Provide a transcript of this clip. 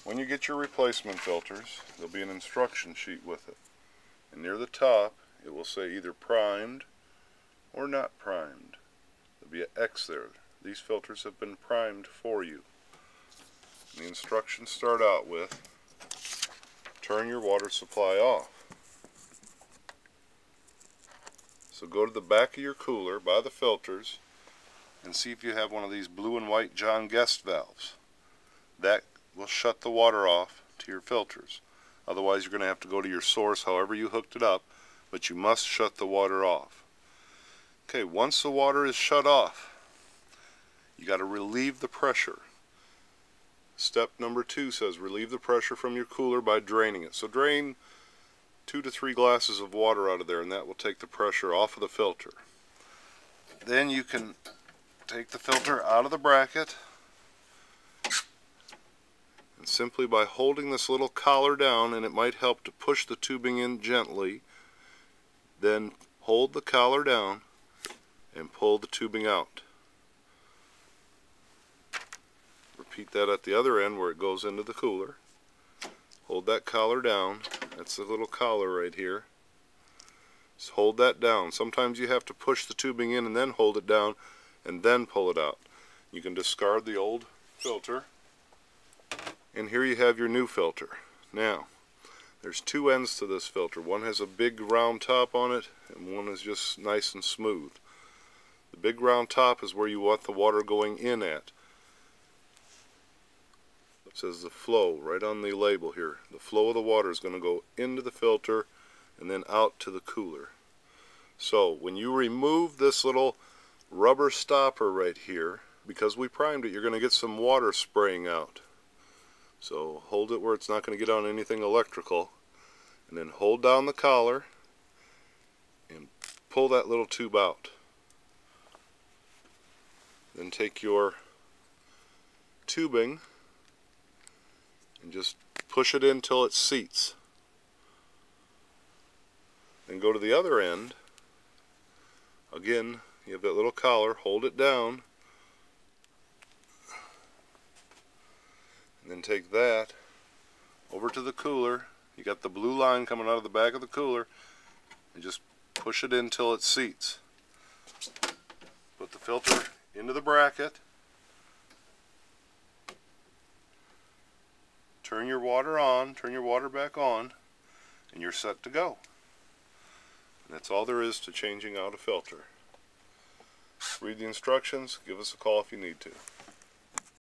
When you get your replacement filters, there'll be an instruction sheet with it. And near the top, it will say either primed or not primed. There'll be an X there. These filters have been primed for you. And the instructions start out with, turn your water supply off. So go to the back of your cooler by the filters and see if you have one of these blue and white John Guest valves. That will shut the water off to your filters. Otherwise you're going to have to go to your source however you hooked it up, but you must shut the water off. Okay, once the water is shut off, you got to relieve the pressure. Step number 2 says relieve the pressure from your cooler by draining it. So drain 2 to 3 glasses of water out of there, and that will take the pressure off of the filter. Then you can take the filter out of the bracket, and simply by holding this little collar down, and it might help to push the tubing in gently, then hold the collar down and pull the tubing out. Repeat that at the other end where it goes into the cooler. Hold that collar down. That's the little collar right here. Just hold that down. Sometimes you have to push the tubing in and then hold it down and then pull it out. You can discard the old filter, and here you have your new filter. Now, there's 2 ends to this filter. One has a big round top on it and one is just nice and smooth. The big round top is where you want the water going in at. It says the flow right on the label here. The flow of the water is going to go into the filter and then out to the cooler. So when you remove this little rubber stopper right here, because we primed it, you're going to get some water spraying out. So hold it where it's not going to get on anything electrical, and then hold down the collar and pull that little tube out. Then take your tubing and just push it in till it seats. Then go to the other end. Again, you have that little collar, hold it down, and then take that over to the cooler. You got the blue line coming out of the back of the cooler, and just push it in till it seats. Put the filter into the bracket. Turn your water on, turn your water back on, and you're set to go. And that's all there is to changing out a filter. Read the instructions, give us a call if you need to.